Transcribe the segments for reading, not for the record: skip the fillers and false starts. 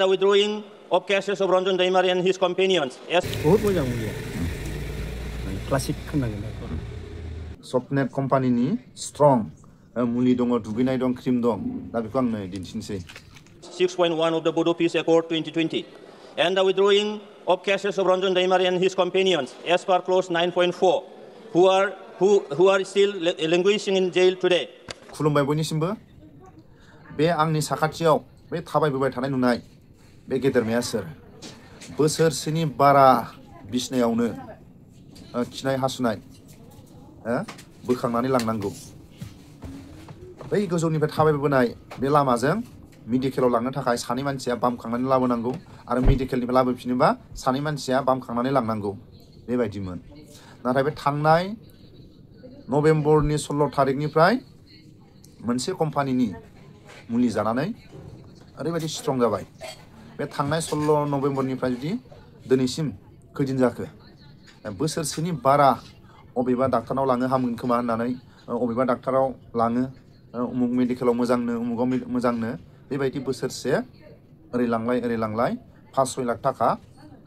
The withdrawing of cases of Ranjan Daimari and his companions. Yes. बहुत मोजां मुलिया classic होननांगोन सबनेट कम्पानिनि स्ट्रं मुलि दङ दुगैनाय दं क्रिम दं दा बेखौ आंनो दिन्थिनोसै 6.1 of the Bodo Peace Accord 2020 and the withdrawing of cases of Ranjan Daimari and his companions as per clause 9.4 who are still languishing in jail today. खुलुमबाय बयनिसिमबो बे आंनि साखाथियाव बे थाबायबोबाय थानाय नुनाय बे गेदेरमाया सोर बोसोरसेनि बारा बिसनायावनो खिनाय हासुनाय बोखांनानै लांनांगौ बै गोजौनिफ्राय थाबायबोनाय बे लामाजों मेडिकेलाव लांनो थाखाय सानै मानसिया बामखांनानै लाबोनांगौ आरो मेडिकेलनिफ्राय लाबोफिनोबा सानै मानसिया बामखांनानै लांनांगौ बेबायदिमोन नाथाय बे थांनाय नभेम्बरनि 16 थारिखनिफ्राय मोनसे कम्पानिनि मुलि जानानै ओरैबायदि स्ट्रं जाबाय बे थांनाय 16 नभेम्बरनिफ्राय जुदि दिनैसिम खैदिन जाखो बोसोरसेनि बारा अबेबा डाक्टारनाव लाङो हामगोन खोमा होननानै अबेबा डाक्टाराव लाङो उमुक मेडिकेलाव उमुगाव मोजांनो बेबायदि बोसोरसे ओरै लांलाय 5-6 लाख थाखा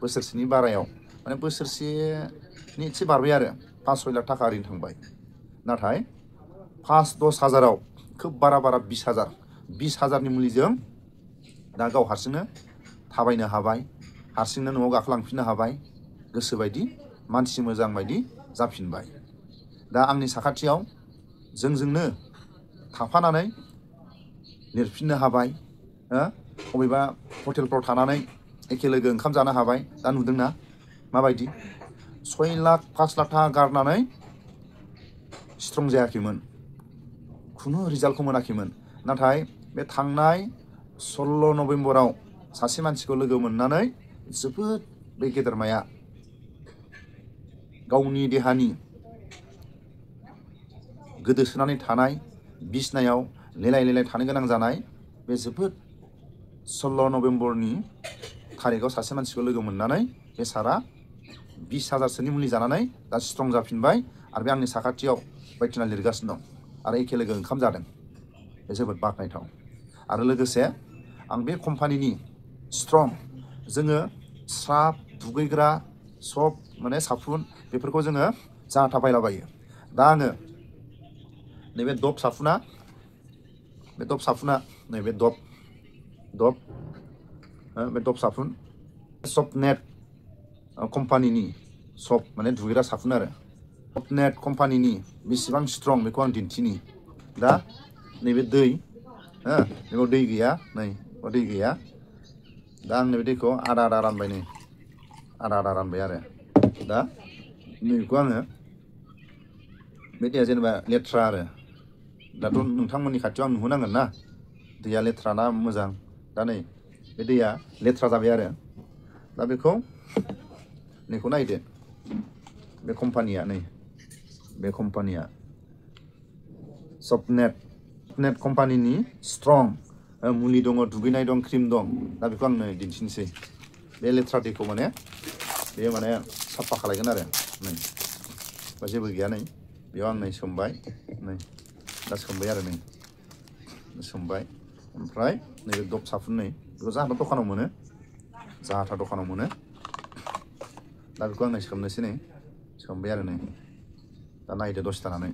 बोसोरसेनि बारायाव माने बोसोरसेनि एसे बारबाय आरो 5-6 लाख थाखा ओरैनो थांबाय नाथाय 5-10 हाजाराव खोब बारा 20,000नि मुलिजों दा गाव हारसिंनो थाबायनो हाबाय हारसिंनो न'आव गाखोलांफिननो हाबाय गोसोबायदि मानसि मोजां बायदि जाफिनबाय दा आंनि साखाथियाव जोंजोंनो थाफानानै लिरफिननो हाबाय अबेबा हटेलफ्राव थानानै एखे लोगो ओंखाम जानो हाबाय दा नुदोंना माबायदि 6 लाख 5 लाख थाखा गारनानै स्ट्रं जायाखैमोन खुनु रिजाल्टखौ मोनाखैमोन नाथाय बे थांनाय 16 नभेम्बराव सासे मानसिखौ लोगो मोननानै जोबोद बे गेदेरमाया गावनि देहानि गोदोसोनानै थानाय बिसनायाव लेलाय थानो गोनां जानाय बे जोबोद 16 नभेम्बरनि थारिखआव सासे मानसिखौ लोगो मोननानै बे सारा 20,000सोनि मुलि जानानै दा स्ट्रं जाफिनबाय आरो बे आंनि साखाथियाव बायदिना लिरगासिनो दं आरो एखे लोगो ओंखाम जादों बे जोबोद बाख्नायथाव आरो लोगोसे आं बे कम्पानिनि स्ट्रं जोङो स्राब दुगैग्रा सब माने साफुन बेफोरखौ जोङो जाहा बायलाबायो दा आङो नैबे डब साफुना नैबे डब साफुन सबनेट कम्पानिनि सब माने दुगैग्रा साफुन आरो सबनेट कम्पानिनि बेसेबां स्ट्रं बेखौ आं दिन्थिनि दा नैबे दै बेयाव दै गैया नै दै गैया दा आं नैबे दैखौ आदा रानबाय नै आदा रानबाय आरो दा नैबेखौ आङो बे दैया जेनेबा लेथ्रा आरो दाथ' नोंथांमोननि खाथियाव आं नुहोनांगोन ना दैया लेथ्रा ना मोजां दा नै बे दैया लेथ्रा जाबाय आरो दा बेखौ नायदो बे कम्पानिया सबनेट कम्पानिनि स्ट्रं मुलि दङ दुगैनाय दं क्रिम दं दा बेखौ आंनो दिन्थिनोसै बे लेथ्रा दैखौ माने साफा खालायगोन आरो नै जेबो गैया नै बेयाव आं नै सोमबाय नै दा सोमबाय आरो नै सोमबाय ओमफ्राय नैबे डब साफुन नै बेखौ जाहाथा दखानाव मोनो दा बेखौ आं नै सोमनोसै नै सोमबाय आरो नै दा नायदो दसे थानानै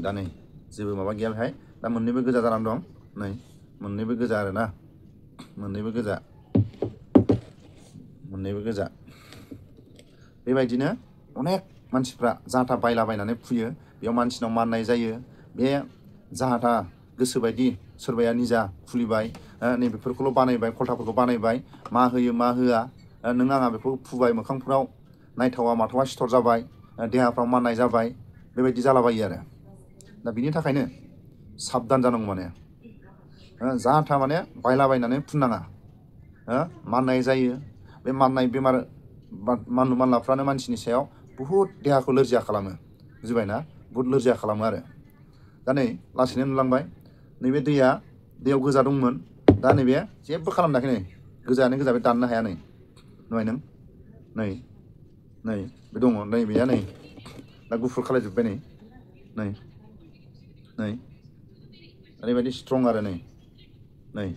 दा नै जेबो माबा गैया बेहाय दा मोननैबो गोजा जानानै दं नै मोननैबो गोजा आरो ना मोननैबो गोजा बेबायदिनो अनेक मानसिफ्रा जाहाथा बायलाबायनानै फुयो बेयाव मानसिनाव माननाय जायो बे जाहाथा गोसोबायदि सोरबाया निजा खुलिबाय नैबेफोरखौल' बानायबाय खलथाफोरखौ बानायबाय मा होयो मा होआ नों आंहा बेखौ फुबाय मोखांफ्राव नायथावा माथावा सिथर जाबाय देहाफ्राव माननाय जाबाय बेबायदि जालाबायो आरो दा बिनि थाखायनो साबधान जानांगौ माने जाहाथा माने बायलाबायनानै फुननाङा माननाय जायो बे माननाय बेमार मानलुमानलाफ्रानो मानसिनि सायाव बुहुद देहाखौ लोरजिया खालामो बुजिबायना बुहुद लोरजिया खालामो आरो दा नै लासैनो नुलांबाय नैबे दैयाव गोजा दंमोन दा नैबे जेबो खालामनाखै नै गोजायानो गोजा बे दाननो हाया नै नुबाय नों नै बे दङ नै बेया नै दा गुफुर खालायजोब्बाय नै ओरैबायदि स्ट्रं आरो नै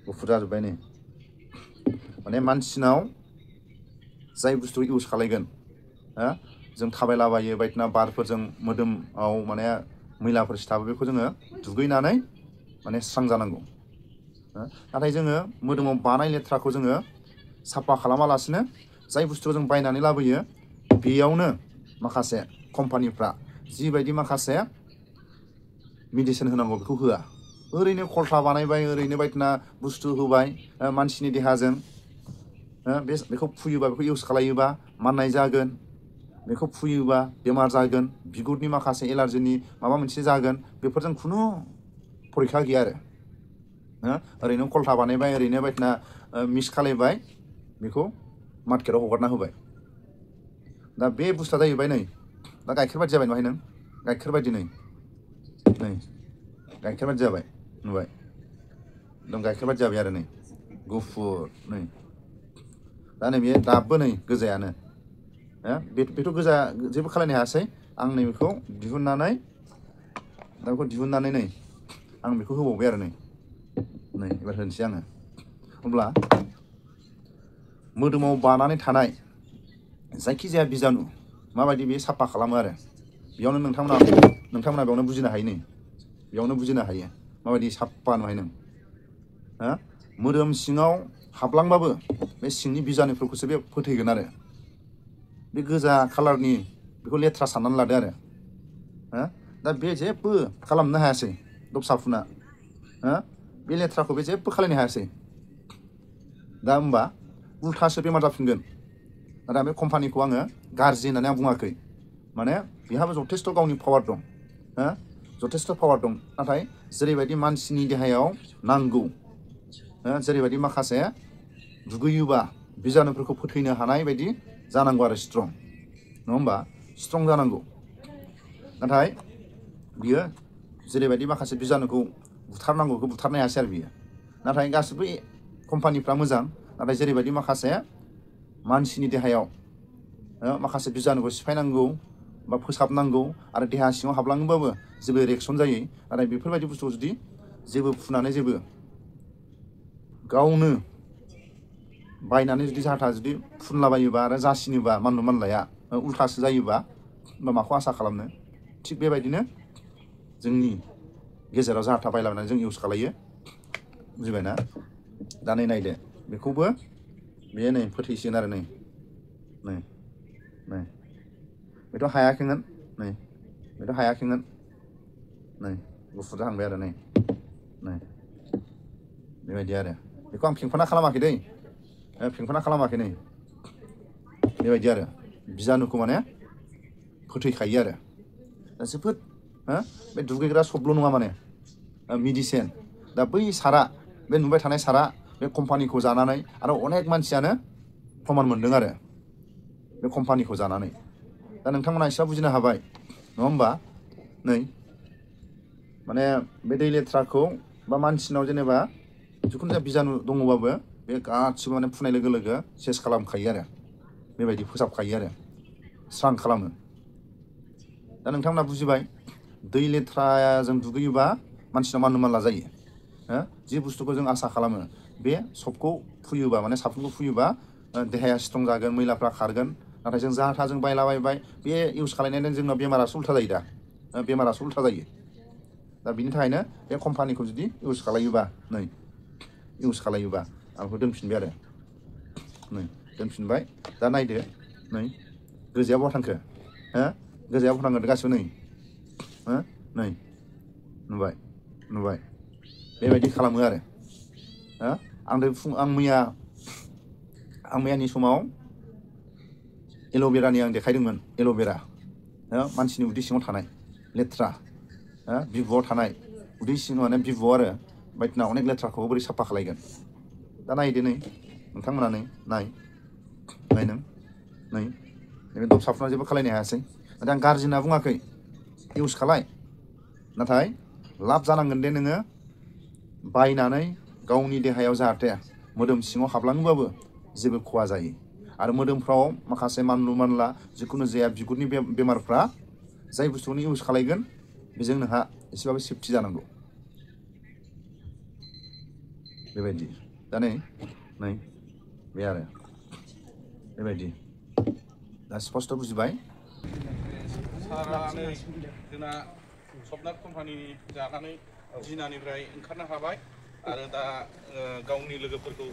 गुफुर जाजोब्बाय नै माने मानसिनाव जाय बुस्थु इउज खालायगोन जों थाबायलाबायो बायदिना बारफोरजों मोदोमाव माने मैलाफोर सिथाबो बेखौ जोङो दुगैनानै माने स्रां जानांगौ नाथाय जोङो मोदोमाव बानाय लेथ्राखौ जोङो साफा खालामालासिनो जाय बुस्थुखौ जों बायनानै लाबोयो बेयावनो माखासे कम्पानिफ्रा जिबायदि माखासे मेडिसिन होनांगौ बेखौ होआ ओरैनो खलथा बानायबाय ओरैनो बायदिना बुस्थु होबाय मानसिनि देहाजों बेखौ फुयोबा बेखौ इउज खालायोबा माननाय जागोन बेखौ फुयोबा बेमार जागोन बिगुरनि माखासे एलार्जिनि माबा मोनसे जागोन बेफोरजों खुनु फरिखा गैया आरो ओरैनो खलथा बानायबाय ओरैनो बायदिना मिक्स खालायबाय बेखौ मार्केटाव हगारना होबाय दा बे बुस्थुआ जाहैबाय नै दा गाइखेर बायदि जाबाय नुबाय नों गाइखेर बायदि नै गाइखेर बायदि जाबाय नुबाय एकदम गाइखेर बायदि जाबाय आरो नै गुफुर नै दा नै बे दाबो नै गोजायानो बेथ' गोजा जेबो खालायनो हायासै आं नै बेखौ दिहुननानै दा बेखौ दिहुननानै नै आं बेखौ होबावबाय आरो नै एबार होनोसै आङो अब्ला मोदोमाव बानानै थानाय जायखिजाया बिजानु माबायदि बे साफा खालामो आरो बेयावनो नोंथांमोना बेयावनो बुजिनो हायो नै बेयावनो बुजिनो हायो माबायदि साफा नुहाय नों मोदोम सिङाव हाबलांबाबो बे सिंनि बिजानुफोरखौसो बे फोथैगोन आरो बे गोजा खालारनि बेखौ लेथ्रा साननानै लादो आरो दा बे जेबो खालामनो हायासै दबसाफुना बे लेथ्राखौ बे जेबो खालायनो हायासै दा होमबा उल्थासो बेमार जाफिनगोन नाथाय बे कम्पानिखौ आङो गाज्रि होननानै आं बुङाखै माने बेहाबो जथेस्थ' गावनि पावार दं जथेस्थ' पावार दं नाथाय जेरैबायदि मानसिनि देहायाव नांगौ जेरैबायदि माखासे दुगैयोबा बिजानुफोरखौ फोथैनो हानाय बायदि जानांगौ आरो स्ट्रं नङा होमबा स्ट्रं जानांगौ नाथाय बियो जेरैबायदि माखासे बिजानुखौ बुथारनांगौ बेखौ बुथारनो हायासै आरो बियो नाथाय गासिबो कम्पानिफ्रा मोजां नाथाय जेरैबायदि माखासे मानसिनि देहायाव माखासे बिजानुखौ सिफायनांगौ बा फोसाबनांगौ आरो देहा सिङाव हाबलाङोबाबो जेबो रिएक्सन जायो नाथाय बेफोरबायदि बुस्थुखौ जुदि जेबो फुनानै जेबो गावनो बायनानै जुदि जाथा जुदि फुनलाबायोबा आरो जासिनोबा मानलु मानलाया उल्थासो जायोबा होमबा माखौ आसा खालामनो थिग बेबायदिनो जोंनि गेजेराव जाथा बायलाबायनानै जों इउज खालायो बुजिबायना दा नै नायदो बेखौबो बे नै फोथैसिगोन आरो नै बेथ' हायाखैमोन नै बेथ' हायाखैमोन नै गुफुर जाहांबाय आरो नै बेबायदि आरो बेखौ आं फेंफोना खालामाखै दै फेंफोना खालामाखै नै बेबायदि आरो बिजानुखौ माने फोथैखायो आरो दा जोबोद बे दुगैग्रा सबल' नङा माने मेडिसिन दा बै सारा बे नुबाय थानाय सारा बे कम्पानिखौ जानानै आरो अनेक मानसियानो प्रमान मोनदों आरो बे कम्पानिखौ जानानै दा नोंथांमोना एसेबां बुजिनो हाबाय नङा होमबा नै माने बे दै लेथ्राखौ बा मानसिनाव जेनेबा जिखुनु जाया बिजानु दङबाबो बे गासिबो माने फुनाय लोगो लोगो सेस खालामखायो आरो बेबायदि फोसाबखायो आरो स्रां खालामो दा नोंथांमोना बुजिबाय दै लेथ्राजों दुगैयोबा मानसिनाव मानलु मानला जायो जि बुस्थुखौ जों आसा खालामो बे सबखौ फुयोबा माने साफुनखौ फुयोबा देहाया स्ट्रं जागोन मैलाफ्रा खारगोन नाथाय जों जाहा जों बायलाबायबाय बे इउज खालायनायजों जोंनाव बेमारासो उल्था जायो दा बेमारासो उल्था जायो दा बिनि थाखायनो बे कम्पानिखौ जुदि इउज खालायोबा नै इउज खालायोबा आं बेखौ दोनफिनबाय आरो नै दोनफिनबाय दा नायदो नै गोजाया बहा थांखो गोजाया बहा थांखो गासिबो नै नुबाय बेबायदि खालामो आरो आं मैयानि समाव एल'भेरानि आं देखायदोंमोन एल'भेरा मानसिनि उदै सिङाव थानाय लेथ्रा बिबुआव थानाय उदै सिङाव माने बिबुआव आरो बायदिना अनेक लेथ्राखौ बोरै साफा खालायगोन दा नायदो नै नोंथांमोना नाय नों नै बे दबसाफुना जेबो खालायनो हायासै नाथाय आं गाज्रि होनना बुङाखै इउज खालाय नाथाय लाब जानांगोन दे नोङो बायनानै गावनि देहायाव जाहाथे मोदोम सिङाव हाबलाङोबाबो जेबो खहा जायो आरो मोदोमफ्राव माखासे मानलु मानला जिखुनु जाया बिगुरनि बेमारफ्रा जाय बुस्थुखौनो इउज खालायगोन बेजों नोंहा एसेबाबो सेफटि जानांगौ बेबायदि दा नै बे आरो बेबायदि दा स्पष्ट बुजिबाय सारानो जोंना सबनाथ कम्पानिनि जानानै जिनानिफ्राय ओंखारनो हाबाय आरो दा गावनि लोगोफोरखौ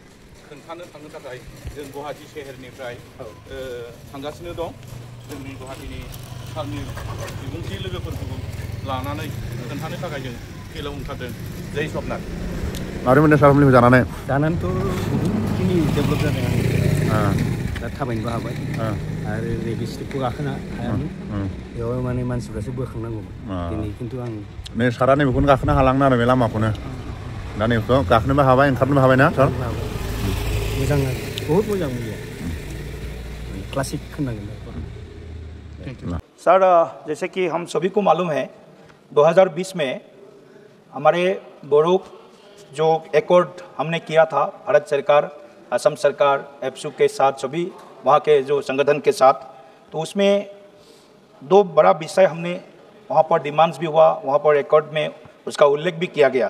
खोन्थानो थांनो थाखाय जों गुवाहाटी शहरनिफ्राय थांगासिनो दं जोंनि गुवाहाटीनि सारनि बिबुंथि लोगोफोरखौ लानानै खोन्थानो थाखाय जों फिल्डआव ओंखारदों जय सबनाथ मारै मोनदों सार मुलिखौ जानानैथ' बहुतखिनि डेभेलप जादों दा थाबायनोबो हाबाय आरो नैबे स्टेपखौ गाखोनो हायामोन बेयाव माने मानसिफ्रासो बोखांनांगौमोन दिनै खिन्थु आं नै सारा नैबेखौनो गाखोनो हालांनो आरो बे लामाखौनो दा नैबेखौ गाखोनोबो हाबाय ओंखारनोबो हाबाय ना सार मोजां बहुत मोजां मुलिया क्लासिक होननांगोन सर जैसे कि हम सभी को मालूम है 2020 में हमारे बोडो जो एकॉर्ड हमने किया था भारत सरकार असम सरकार एप्सू के साथ सभी वहाँ के जो संगठन के साथ तो उसमें दो बड़ा विषय हमने वहाँ पर डिमांड्स भी हुआ वहाँ पर एकॉर्ड में उसका उल्लेख भी किया गया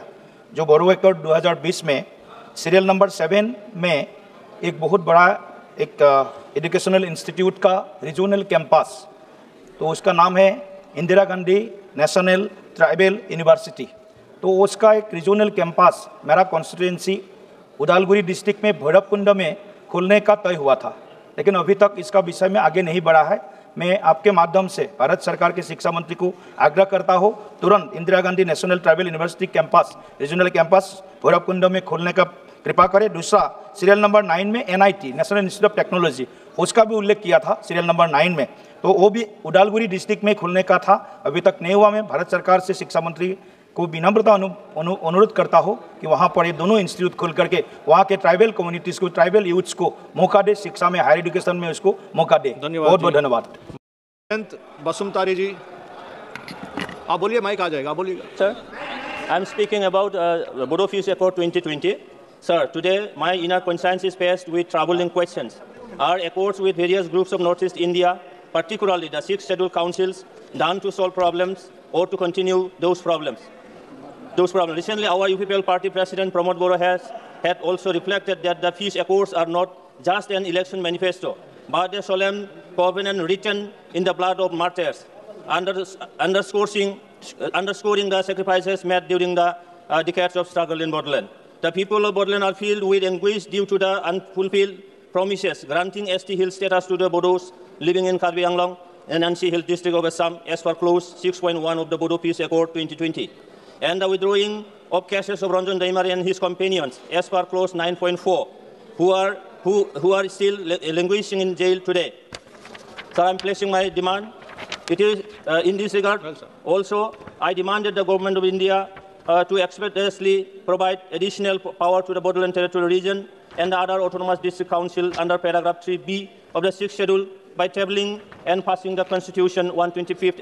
जो बोडो एकॉर्ड 2020 में सीरियल नंबर 7 में एक बहुत बड़ा एक एजुकेशनल इंस्टीट्यूट का रीजनल कैंपस तो उसका नाम है Indira Gandhi national tribal university तो उसका एक रीजनल कैंपस मेरा कॉन्स्टिट्यूंसी उदालगुरी डिस्ट्रिक्ट में भैरवकुंड में खोलने का तय हुआ था लेकिन अभी तक इसका विषय में आगे नहीं बढ़ा है मैं आपके माध्यम से भारत सरकार के शिक्षा मंत्री को आग्रह करता हूँ तुरंत Indira Gandhi national tribal university campus regional campus Bhairavkund में खोलने का कृपा करें। दूसरा सीरियल नंबर 9 में NIT national institute of technology उसका भी उल्लेख किया था सीरियल नंबर 9 में तो वो भी उदालगुरी डिस्ट्रिक्ट में खुलने का था अभी तक नहीं हुआ। मैं भारत सरकार से शिक्षा मंत्री को विनम्रता अनुरोध करता हूँ कि वहाँ पर ये दोनों इंस्टीट्यूट खोल करके वहाँ के ट्राइबल कम्युनिटीज़ को ट्राइबल यूथ्स को मौका दे शिक्षा में हायर एजुकेशन में उसको मौका दे। बहुत बहुत धन्यवाद। बसुमतारी जी आप बोलिए माइक आ जाएगा बोलिएगा। Sir, I am speaking about Bodo Peace Accord 2020. Sir, today my inner conscience is faced with troubling questions. Are accords with various groups of Northeast India, particularly the 6 scheduled councils, done to solve problems or to continue those problems? Recently, our UPPL party president Pramod Bora had also reflected that the peace accords are not just an election manifesto, but a solemn covenant written in the blood of martyrs, underscoring the sacrifices made during the decades of struggle in Bodoland. The people of Bodoland are filled with anguish due to the unfulfilled promises granting ST Hill status to the Bodos living in Karbi Anglong and Nansi Hill district of Assam as per clause 6.1 of the Bodo Peace Accord 2020, and the withdrawing of cases of Ranjan Daimari and his companions as per clause 9.4, who are still languishing in jail today. Sir, I am placing my demand. It is in this regard. Also, I demanded the government of India to expeditiously provide additional power to the Bodoland Territorial Region and the other autonomous district council under paragraph 3B of the 6th schedule by tabling and passing the Constitution 125th